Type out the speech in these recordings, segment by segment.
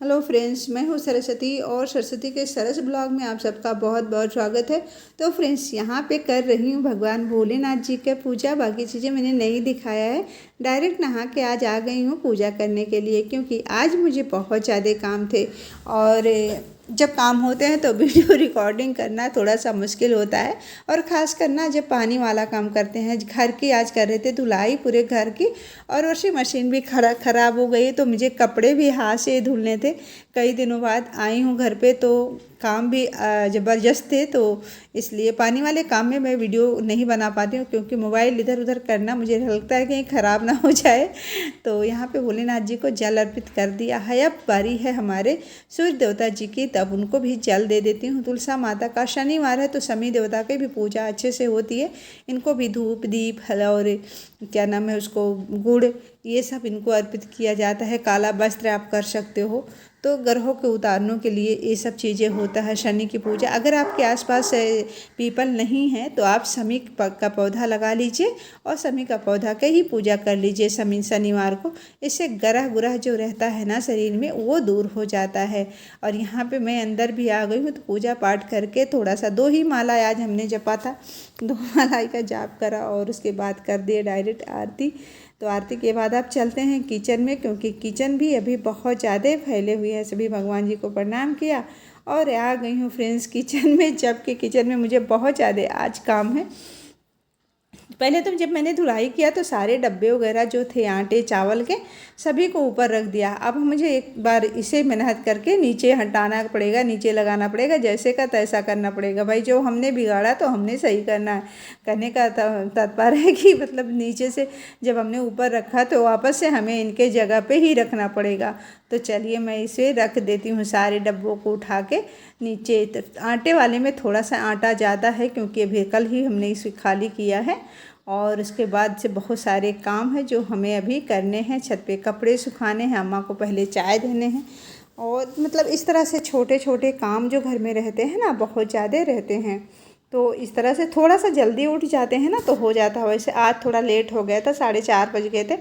Hello friends, मैं हूँ सरस्वती और सरस्वती के सरस ब्लॉग में आप सबका बहुत बहुत स्वागत है। तो फ्रेंड्स, यहाँ पे कर रही हूँ भगवान भोलेनाथ जी का पूजा। बाकी चीज़ें मैंने नहीं दिखाया है। डायरेक्ट नहा के आज आ गई हूँ पूजा करने के लिए, क्योंकि आज मुझे बहुत ज़्यादा काम थे। और जब काम होते हैं तो वीडियो रिकॉर्डिंग करना थोड़ा सा मुश्किल होता है, और ख़ास करना जब पानी वाला काम करते हैं। घर की आज कर रहे थे धुलाई पूरे घर की, और वॉशिंग मशीन भी ख़राब हो गई, तो मुझे कपड़े भी हाथ से धुलने थे। कई दिनों बाद आई हूँ घर पे, तो काम भी ज़बरदस्त थे, तो इसलिए पानी वाले काम में मैं वीडियो नहीं बना पाती हूँ, क्योंकि मोबाइल इधर उधर करना मुझे लगता है कहीं ख़राब ना हो जाए। तो यहाँ पे भोलेनाथ जी को जल अर्पित कर दिया है। अब बारी है हमारे सूर्य देवता जी की, तब उनको भी जल दे देती हूँ। तुलसा माता का शनिवार है, तो शनि देवता की भी पूजा अच्छे से होती है। इनको भी धूप दीप हल और क्या नाम है उसको गुड़, ये सब इनको अर्पित किया जाता है। काला वस्त्र आप कर सकते हो। तो ग्रहों के उतारने के लिए ये सब चीज़ें होता है। शनि की पूजा, अगर आपके आसपास पीपल नहीं है तो आप शमी का पौधा लगा लीजिए, और शमी का पौधा के ही पूजा कर लीजिए शनिवार को। इससे ग्रह गुरह जो रहता है ना शरीर में, वो दूर हो जाता है। और यहाँ पे मैं अंदर भी आ गई हूँ, तो पूजा पाठ करके थोड़ा सा 2 ही माला आज हमने जपा था, 2 माला का जाप करा, और उसके बाद कर दिए डायरेक्ट आरती। तो आरती के बाद आप चलते हैं किचन में, क्योंकि किचन भी अभी बहुत ज़्यादा फैले हुए हैं। सभी भगवान जी को प्रणाम किया और आ गई हूँ फ्रेंड्स किचन में, जबकि किचन में मुझे बहुत ज़्यादा आज काम है। पहले तो जब मैंने धुलाई किया तो सारे डब्बे वगैरह जो थे आटे चावल के, सभी को ऊपर रख दिया। अब मुझे एक बार इसे मेहनत करके नीचे हटाना पड़ेगा, नीचे लगाना पड़ेगा, जैसे का तैसा करना पड़ेगा। भाई जो हमने बिगाड़ा तो हमने सही करना है। कहने का तात्पर्य है कि मतलब नीचे से जब हमने ऊपर रखा तो वापस से हमें इनके जगह पे ही रखना पड़ेगा। तो चलिए मैं इसे रख देती हूँ, सारे डब्बों को उठा के नीचे। आटे वाले में थोड़ा सा आटा ज़्यादा है, क्योंकि अभी कल ही हमने इसे खाली किया है। और उसके बाद से बहुत सारे काम हैं जो हमें अभी करने हैं। छत पे कपड़े सुखाने हैं, अम्मा को पहले चाय देने हैं, और मतलब इस तरह से छोटे छोटे काम जो घर में रहते हैं ना, बहुत ज़्यादा रहते हैं। तो इस तरह से थोड़ा सा जल्दी उठ जाते हैं ना तो हो जाता है। वैसे आज थोड़ा लेट हो गया था, 4:30 बज गए थे।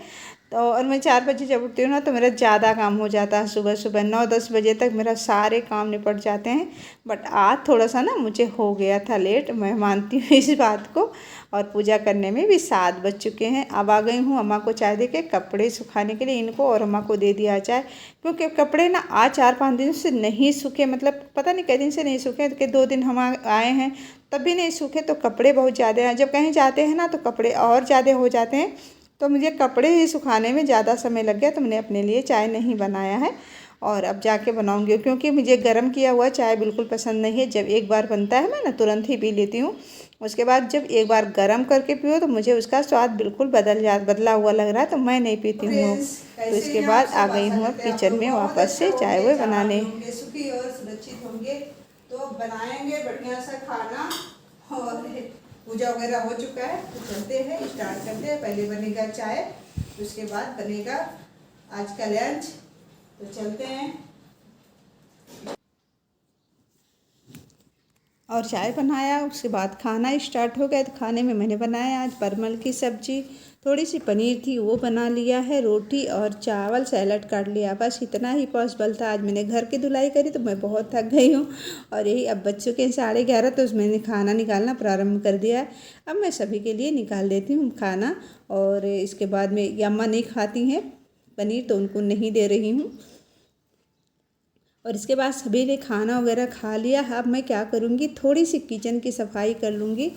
तो और मैं 4 बजे जब उठती हूँ ना तो मेरा ज़्यादा काम हो जाता है। सुबह सुबह 9-10 बजे तक मेरा सारे काम निपट जाते हैं। बट आज थोड़ा सा ना मुझे हो गया था लेट, मैं मानती हूँ इस बात को। और पूजा करने में भी 7 बज चुके हैं। अब आ गई हूँ अम्मा को चाय दे के, कपड़े सुखाने के लिए इनको, और अम्मा को दे दिया चाय। क्योंकि कपड़े ना आज 4-5 दिन से नहीं सूखे, मतलब पता नहीं कई दिन से नहीं सूखे, कि 2 दिन हम आए हैं तब भी नहीं सूखे। तो कपड़े बहुत ज़्यादा हैं, जब कहीं जाते हैं ना तो कपड़े और ज़्यादा हो जाते हैं। तो मुझे कपड़े ही सुखाने में ज़्यादा समय लग गया, तो मैंने अपने लिए चाय नहीं बनाया है, और अब जाके बनाऊंगी। क्योंकि मुझे गर्म किया हुआ चाय बिल्कुल पसंद नहीं है। जब एक बार बनता है मैं ना तुरंत ही पी लेती हूँ। उसके बाद जब एक बार गर्म करके पियो तो मुझे उसका स्वाद बिल्कुल बदला हुआ लग रहा है, तो मैं नहीं पीती हूँ। तो इसके बाद आ गई हूँ अब किचन में वापस से चाय वो बनाने। सुखी और सुरक्षित होंगे तो बनाएंगे बढ़िया सा खाना। और पूजा वगैरह हो चुका है, तो चलते हैं, स्टार्ट करते हैं। पहले बनेगा चाय, उसके बाद बनेगा आज का लंच। तो चलते हैं। और चाय बनाया, उसके बाद खाना स्टार्ट हो गया। तो खाने में मैंने बनाया आज परमल की सब्जी, थोड़ी सी पनीर थी वो बना लिया है, रोटी और चावल, सैलड काट लिया। बस इतना ही पॉसिबल था। आज मैंने घर की धुलाई करी तो मैं बहुत थक गई हूँ। और यही अब बच चुके हैं 11:30, तो मैंने खाना निकालना प्रारंभ कर दिया है। अब मैं सभी के लिए निकाल देती हूँ खाना। और इसके बाद में अम्मा नहीं खाती हैं पनीर, तो उनको नहीं दे रही हूँ। और इसके बाद सभी ने खाना वगैरह खा लिया। अब मैं क्या करूँगी, थोड़ी सी किचन की सफाई कर लूँगी,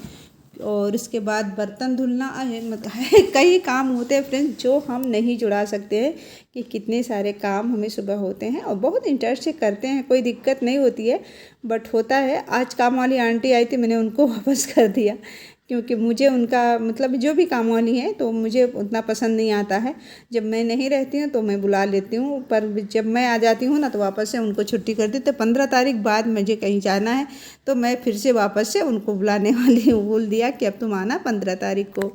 और उसके बाद बर्तन धुलना मतलब कई काम होते हैं फ्रेंड्स, जो हम नहीं जुड़ा सकते हैं। कि कितने सारे काम हमें सुबह होते हैं, और बहुत इंटरेस्ट से करते हैं, कोई दिक्कत नहीं होती है, बट होता है। आज काम वाली आंटी आई थी, मैंने उनको वापस कर दिया, क्योंकि मुझे उनका मतलब जो भी काम वाली है तो मुझे उतना पसंद नहीं आता है। जब मैं नहीं रहती हूँ तो मैं बुला लेती हूँ, पर जब मैं आ जाती हूँ ना तो वापस से उनको छुट्टी कर दी। तो 15 तारीख बाद मुझे कहीं जाना है, तो मैं फिर से वापस से उनको बुलाने वाली हूँ। बोल दिया कि अब तुम आना 15 तारीख को।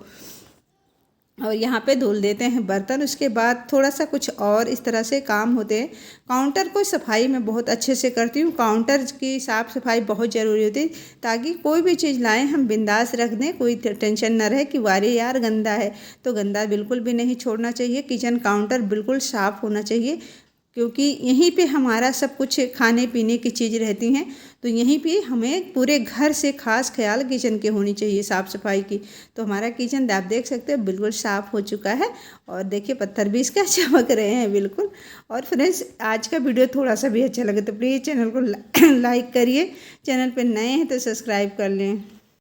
और यहाँ पे धुल देते हैं बर्तन। उसके बाद थोड़ा सा कुछ और इस तरह से काम होते हैं। काउंटर को सफाई मैं बहुत अच्छे से करती हूँ। काउंटर की साफ़ सफाई बहुत ज़रूरी होती है, ताकि कोई भी चीज़ लाएं हम बिंदास रख दें, कोई टेंशन ना रहे कि वारे यार गंदा है। तो गंदा बिल्कुल भी नहीं छोड़ना चाहिए। किचन काउंटर बिल्कुल साफ़ होना चाहिए। क्योंकि यहीं पे हमारा सब कुछ खाने पीने की चीज़ रहती हैं। तो यहीं पे हमें पूरे घर से खास ख्याल किचन के होनी चाहिए साफ़ सफाई की। तो हमारा किचन आप देख सकते हैं बिल्कुल साफ़ हो चुका है और देखिए पत्थर भी इसका चमक रहे हैं बिल्कुल। और फ्रेंड्स आज का वीडियो थोड़ा सा भी अच्छा लगे तो प्लीज़ चैनल को लाइक करिए, चैनल पर नए हैं तो सब्सक्राइब कर लें।